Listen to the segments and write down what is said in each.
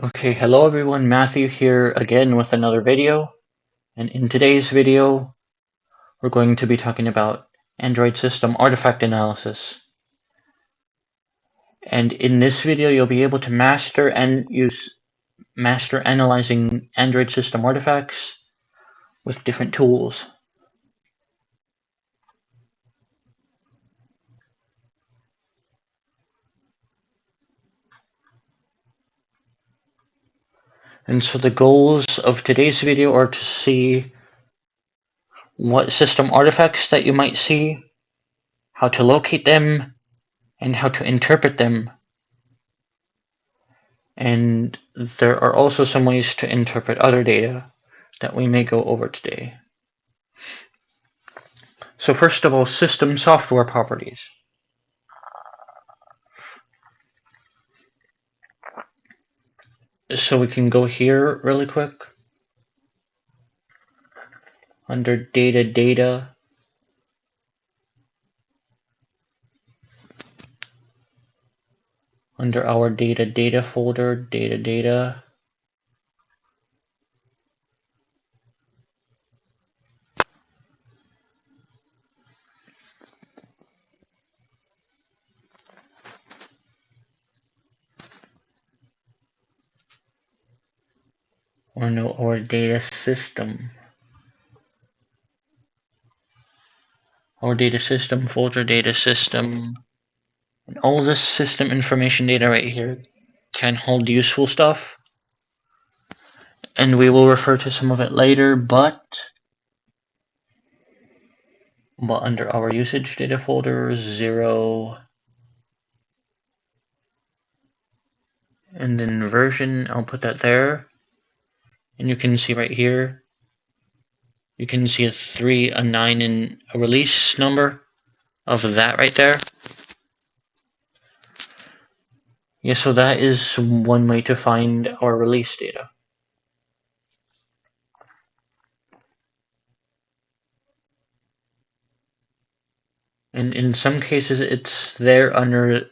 Okay, hello everyone, Matthew here again with another video. And in today's video, we're going to be talking about Android system artifact analysis. And in this video, you'll be able to master analyzing Android system artifacts with different tools. And so the goals of today's video are to see what system artifacts that you might see, how to locate them, and how to interpret them. And there are also some ways to interpret other data that we may go over today. So first of all, system software properties. So we can go here really quick. Under data, under our data folder, data. Or no, our data system. Our data system folder, data system. And all this system information data right here can hold useful stuff. And we will refer to some of it later, but under our usage data folder, 0, and then version, I'll put that there. And you can see right here, you can see a 3, a 9, and a release number of that right there. Yeah, so that is one way to find our release data. And in some cases, it's there under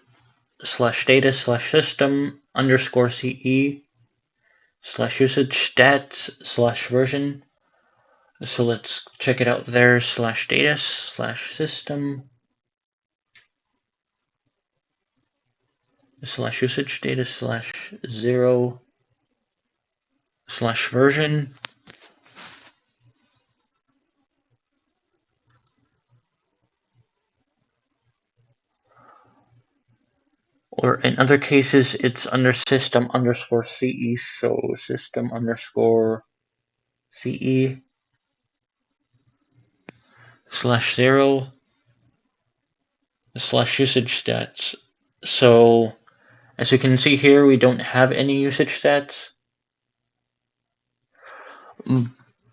/data/system_CE/usage/stats/version. So let's check it out there, /data/system/usage data/0/version. Or in other cases, it's under system_CE, so system_CE/0/usage stats. So as you can see here, we don't have any usage stats.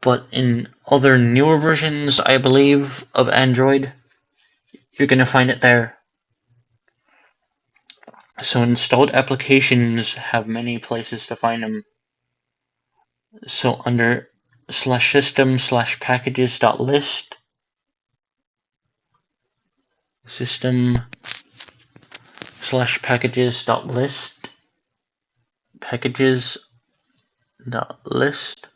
But in other newer versions, I believe, of Android, you're going to find it there. So installed applications have many places to find them. So under /system/packages.list, system/packages.list, packages.list,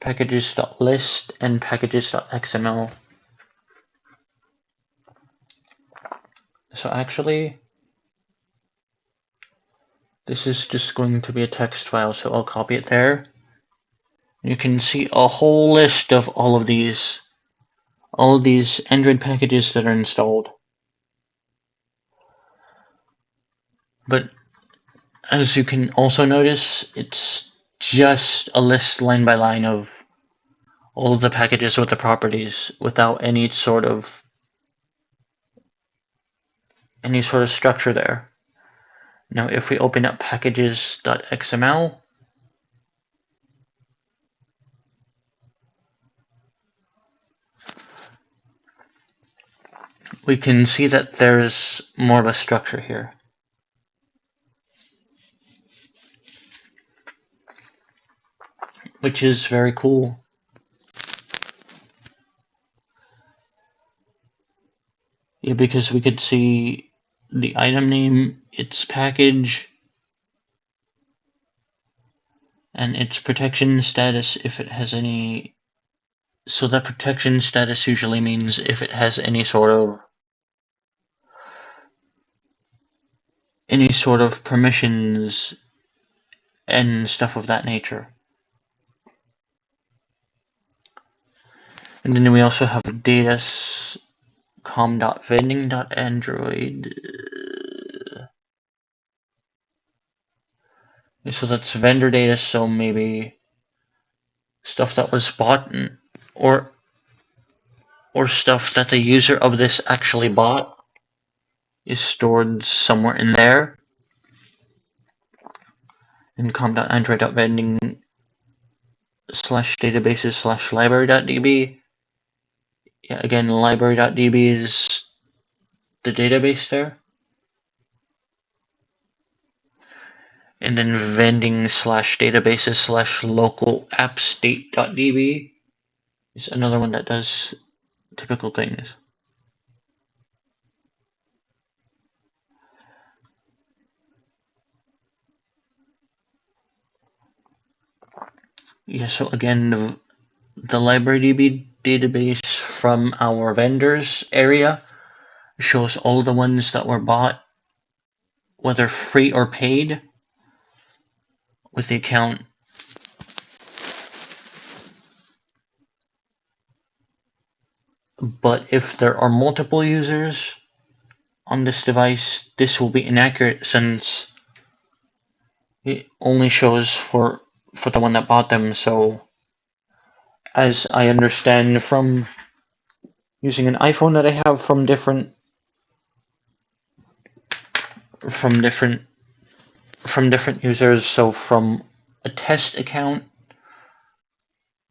packages.list, and packages.xml. So actually, this is just going to be a text file, so I'll copy it there. You can see a whole list of all of these Android packages that are installed. But as you can also notice, it's just a list line by line of all of the packages with the properties without any sort of structure there. Now if we open up packages.xml, we can see that there's more of a structure here. Which is very cool. Yeah, because we could see the item name, its package, and its protection status if it has any. So that protection status usually means if it has any sort of permissions and stuff of that nature. And then we also have data com.vending.android. So that's vendor data, so maybe stuff that was bought or stuff that the user of this actually bought is stored somewhere in there. In com.android.vending /databases/library.db. Yeah, again, library.db is the database there. And then vending/databases/local app state.db is another one that does typical things. Yeah, so again, the LibraryDB database from our vendors area shows all the ones that were bought, whether free or paid, with the account. But if there are multiple users on this device, this will be inaccurate since it only shows for the one that bought them. So as I understand from using an iPhone that I have from different users, so from a test account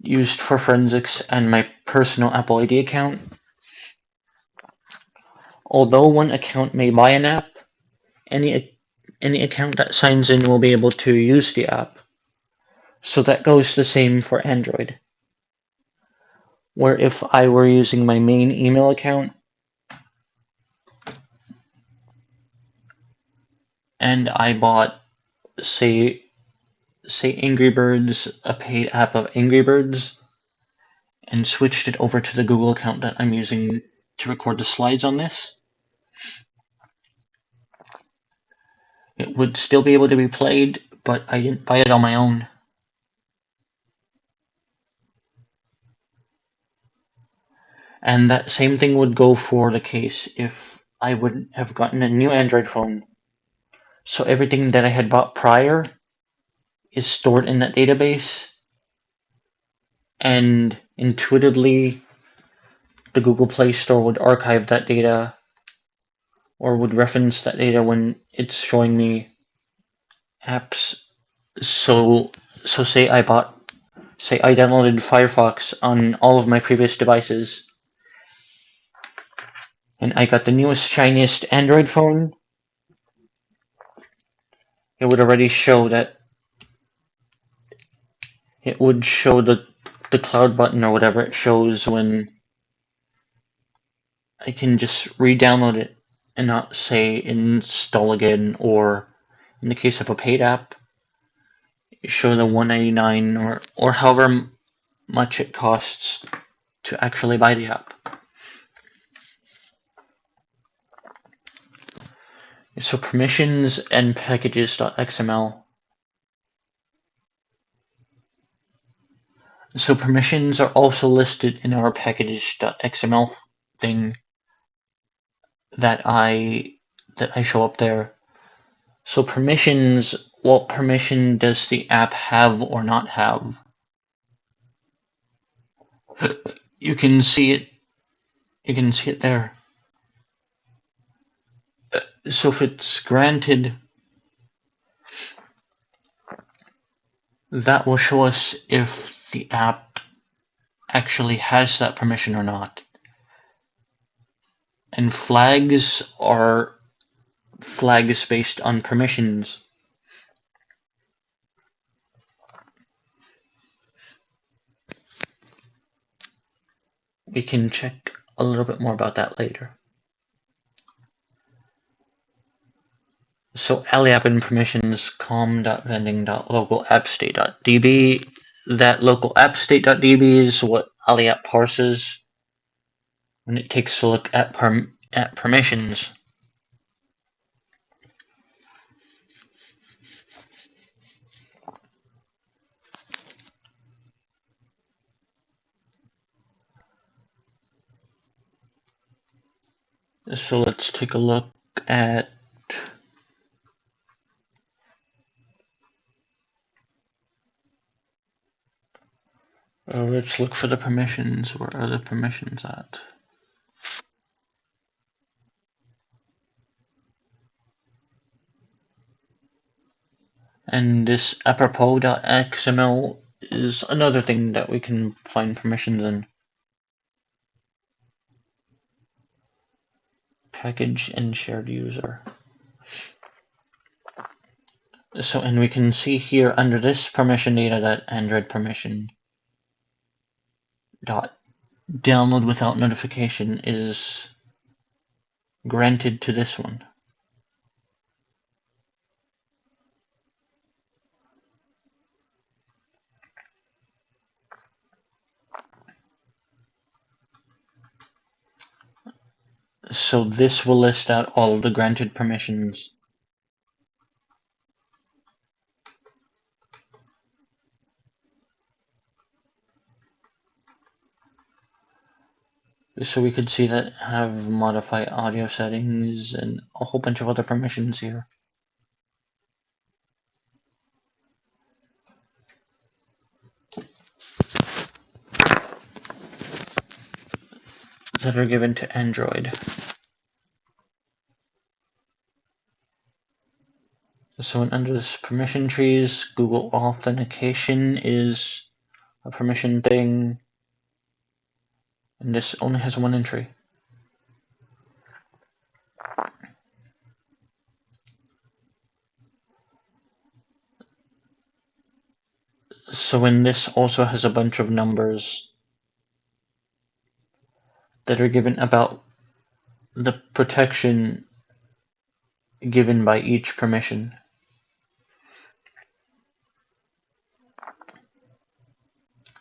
used for forensics and my personal Apple ID account. Although one account may buy an app, any account that signs in will be able to use the app. So that goes the same for Android. Where if I were using my main email account and I bought, say Angry Birds, a paid app of Angry Birds, and switched it over to the Google account that I'm using to record the slides on this, it would still be able to be played, but I didn't buy it on my own. And that same thing would go for the case if I would have gotten a new Android phone. So everything that I had bought prior is stored in that database, and intuitively the Google Play Store would archive that data or would reference that data when it's showing me apps. So say I downloaded Firefox on all of my previous devices and I got the newest, shiniest Android phone, it would already show that it would show the cloud button or whatever it shows when I can just re-download it and not say install again, or in the case of a paid app, show the $199 or however much it costs to actually buy the app. So permissions and packages.xml. So permissions are also listed in our packages.xml thing that I show up there. So permissions, what permission does the app have or not have? You can see it there. So if it's granted, that will show us if the app actually has that permission or not. And flags are flags based on permissions. We can check a little bit more about that later. So allyapp permissions com.vending.localappstate.db. That local app state.db is what allyapp parses when it takes a look at permissions. So let's take a look at let's look for the permissions. Where are the permissions at? And this apropos.xml is another thing that we can find permissions in. Package and shared user. So, and we can see here under this permission data that Android permission dot download without notification is granted to this one. So this will list out all of the granted permissions. So we could see that have modify audio settings and a whole bunch of other permissions here. That are given to Android. So under this permission trees, Google authentication is a permission thing, and this only has one entry. So when this also has a bunch of numbers that are given about the protection given by each permission.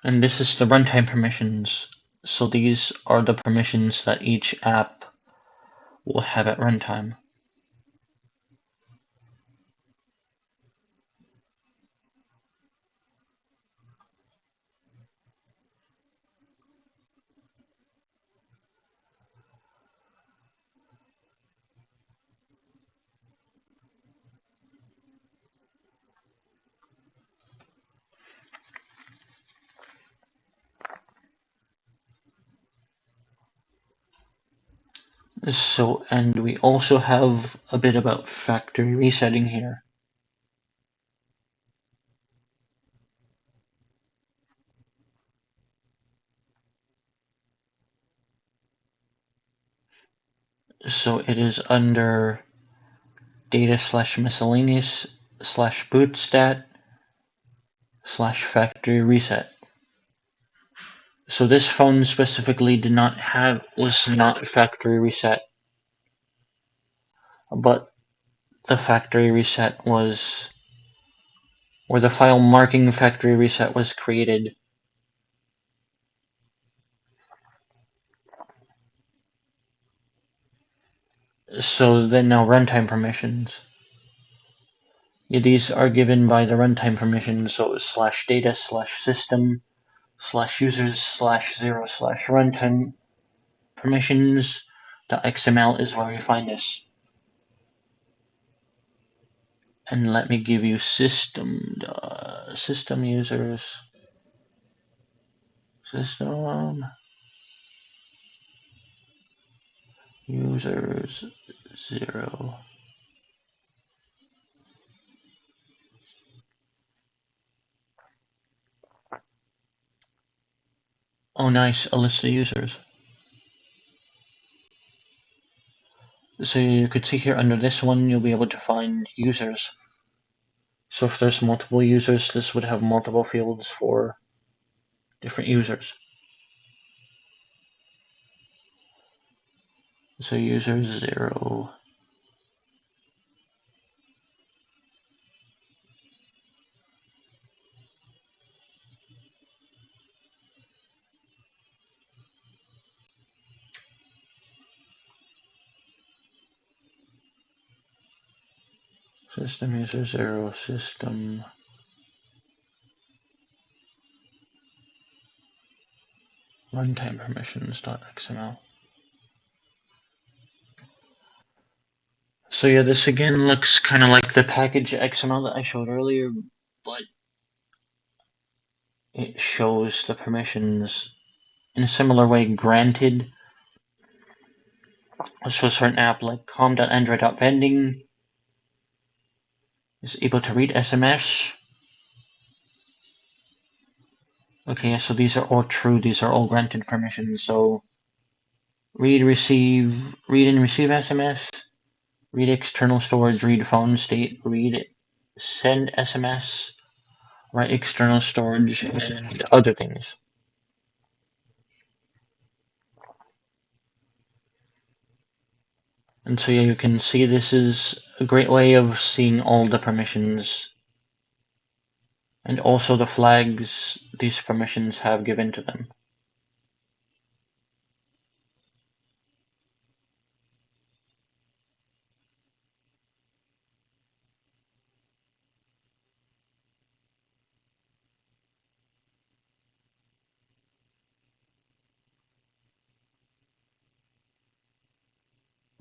And this is the runtime permissions. So these are the permissions that each app will have at runtime. So, and we also have a bit about factory resetting here. So it is under data/miscellaneous/bootstat/factory reset. So this phone specifically was not factory reset, but the factory reset was, or the file marking factory reset was created. So then now runtime permissions. Yeah, these are given by the runtime permissions, so /data/system/users/0/runtime permissions. .xml is where we find this. And let me give you system users system users 0. Oh nice, a list of users. So you could see here under this one you'll be able to find users. So if there's multiple users, this would have multiple fields for different users. So users 0. System user 0 system runtime permissions.xml. So yeah, this again looks kind of like the package XML that I showed earlier, but it shows the permissions in a similar way granted. So a certain app like com.android.vending is able to read SMS. Okay, so these are all true, these are all granted permissions. So read and receive SMS, read external storage, read phone state, read send SMS, write external storage, and other things. And so yeah, you can see this is a great way of seeing all the permissions and also the flags these permissions have given to them.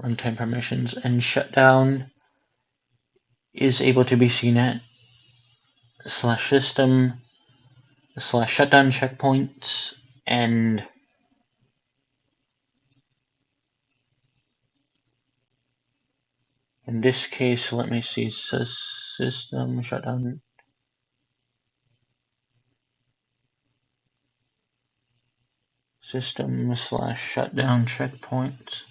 Runtime permissions and shutdown is able to be seen at /system /shutdown checkpoints, and in this case, let me see, system shutdown system /shutdown checkpoints.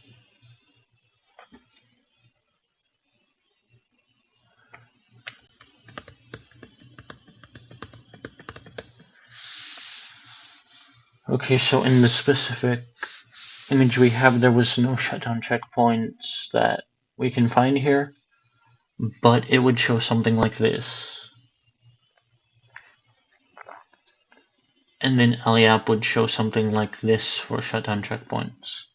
Okay, so in the specific image we have, there was no shutdown checkpoints that we can find here, but it would show something like this. And then LAApp would show something like this for shutdown checkpoints.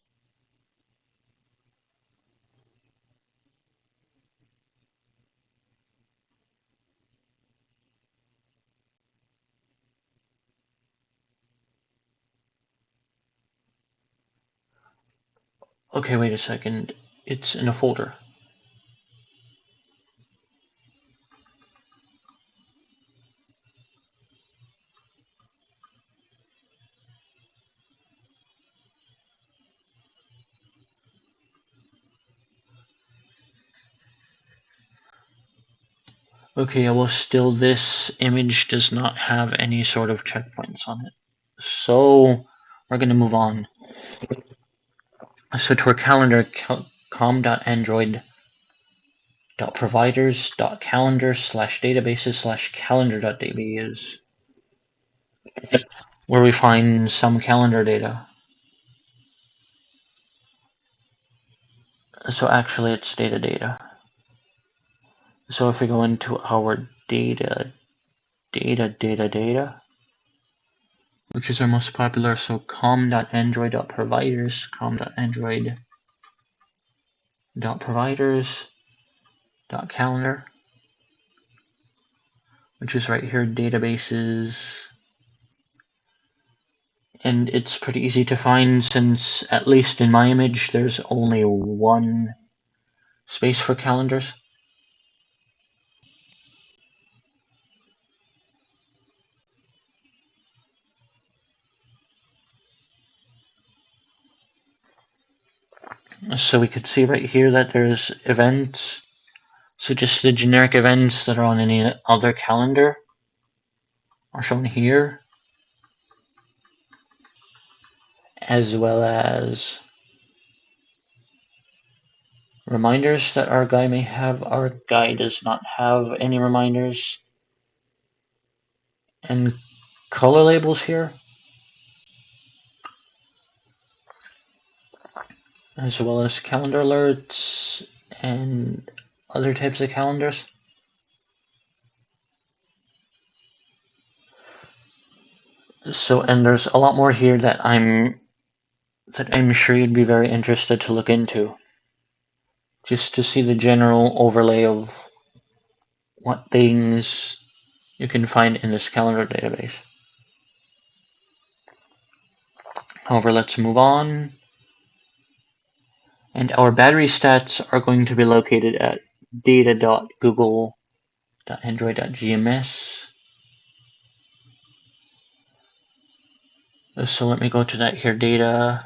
Okay, wait a second. It's in a folder. Okay, well, still this image does not have any sort of checkpoints on it. So we're going to move on. So to our calendar, com.android.providers.calendar/databases/calendar.db is where we find some calendar data. So actually it's data. So if we go into our data, which is our most popular, so com.android.providers, which is right here, databases. And it's pretty easy to find since, at least in my image, there's only one space for calendars. So we could see right here that there's events. So just the generic events that are on any other calendar are shown here, as well as reminders that our guy may have. Our guy does not have any reminders. And color labels here, as well as calendar alerts and other types of calendars. So, and there's a lot more here that I'm sure you'd be very interested to look into, just to see the general overlay of what things you can find in this calendar database. However, let's move on. And our battery stats are going to be located at data.google.android.gms. So let me go to that here, data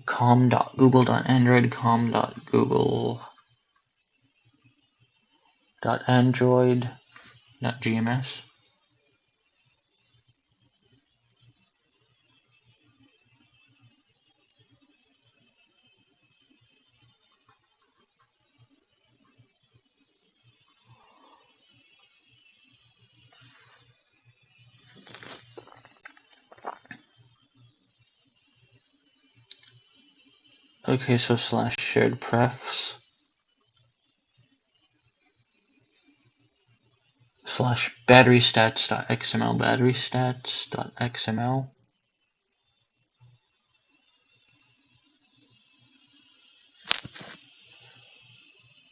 com.google.android, com.google.android.gms. Okay, so slash shared prefs slash batterystats.xml.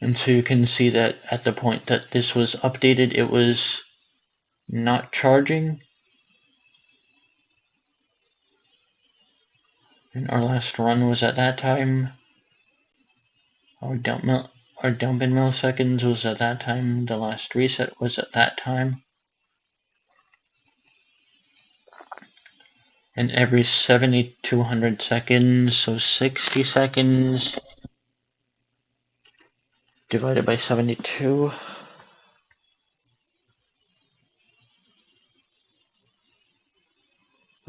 And so you can see that at the point that this was updated, it was not charging. And our last run was at that time. Our dump in milliseconds was at that time. The last reset was at that time. And every 7,200 seconds, so 60 seconds divided by 72.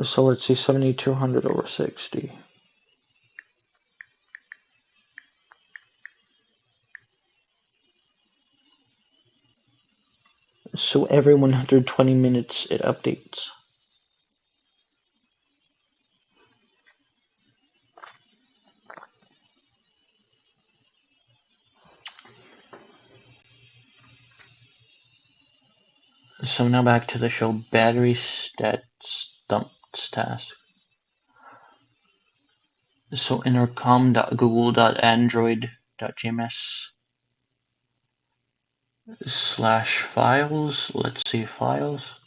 So let's see, 7,200 over 60. So every 120 minutes it updates. So now back to the show battery stats dumps task. So intercom.google.android.gms slash files. Let's see files.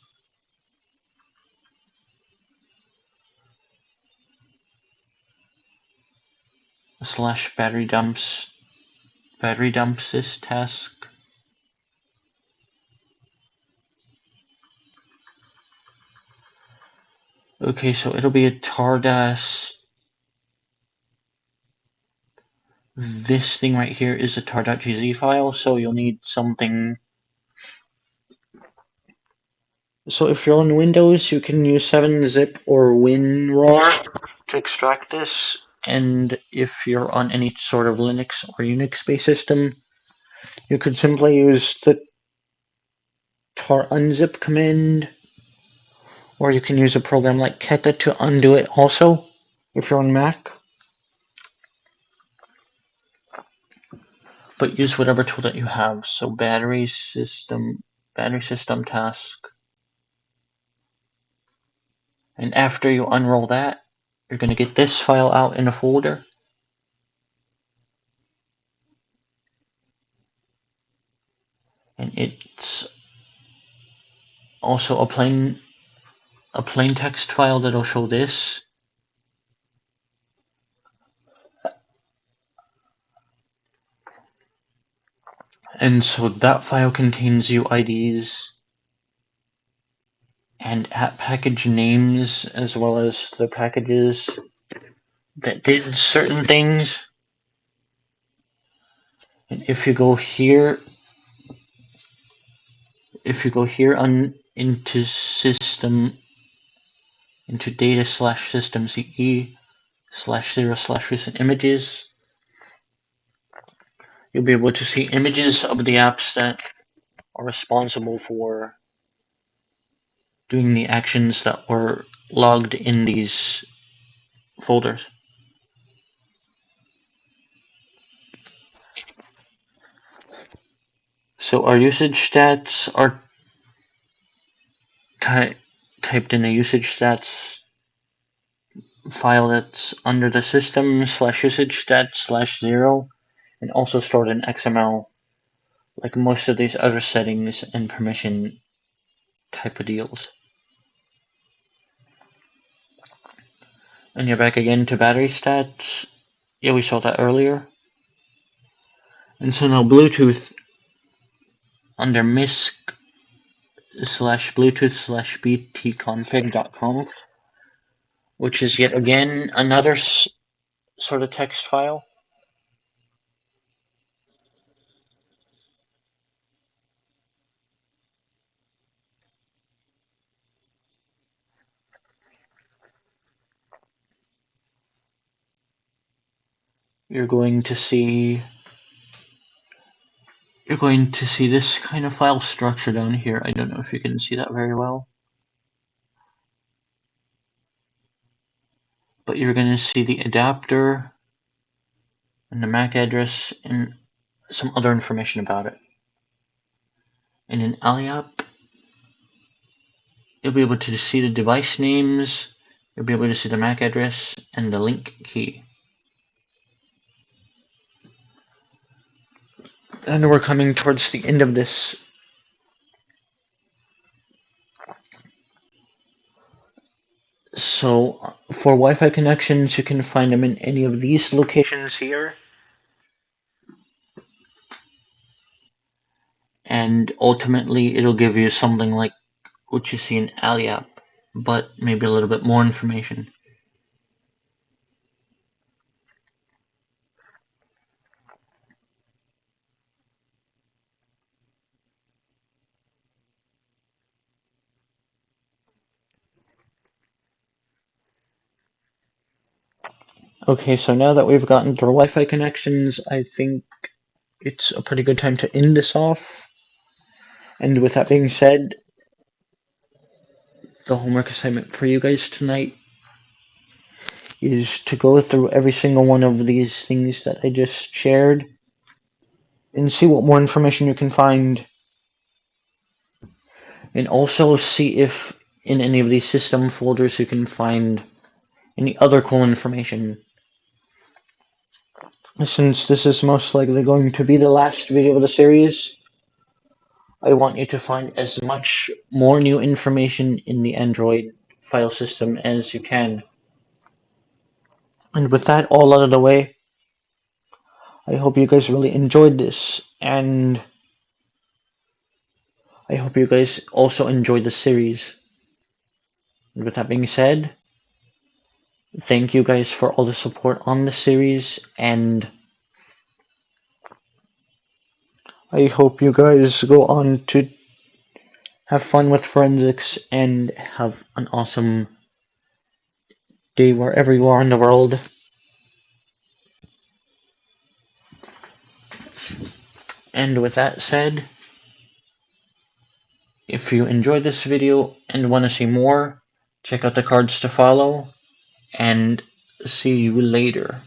Slash battery dumps this task. Okay, so it'll be a tar-dash. This thing right here is a tar.gz file, so you'll need something. So if you're on Windows, you can use 7-zip or WinRAR to extract this. And if you're on any sort of Linux or Unix-based system, you could simply use the tar unzip command, or you can use a program like Keta to undo it also, if you're on Mac. But use whatever tool that you have. So battery system task. And after you unroll that, you're going to get this file out in a folder. And it's also a plain text file that'll show this. And so that file contains UIDs and app package names, as well as the packages that did certain things. And if you go here into system, into data/system CE/0/recent images, you'll be able to see images of the apps that are responsible for doing the actions that were logged in these folders. So our usage stats are typed in a usage stats file that's under the system/usage stats/0 and also stored in XML like most of these other settings and permission type of deals. And you're back again to battery stats. Yeah, we saw that earlier. And so now Bluetooth under misc /bluetooth /btconfig.conf, which is yet again another sort of text file. You're going to see this kind of file structure down here. I don't know if you can see that very well, but you're going to see the adapter and the MAC address and some other information about it. And in aliap, you'll be able to see the device names, you'll be able to see the MAC address and the link key. And we're coming towards the end of this. So for Wi-Fi connections, you can find them in any of these locations here. And ultimately, it'll give you something like what you see in aliap, but maybe a little bit more information. Okay, so now that we've gotten through Wi-Fi connections, I think it's a pretty good time to end this off. And with that being said, the homework assignment for you guys tonight is to go through every single one of these things that I just shared and see what more information you can find. And also see if in any of these system folders you can find any other cool information. Since this is most likely going to be the last video of the series, I want you to find as much more new information in the Android file system as you can. And with that all out of the way, I hope you guys really enjoyed this, and I hope you guys also enjoyed the series. And with that being said, thank you guys for all the support on the series, and I hope you guys go on to have fun with forensics and have an awesome day wherever you are in the world. And with that said, if you enjoyed this video and want to see more, check out the cards to follow, and see you later.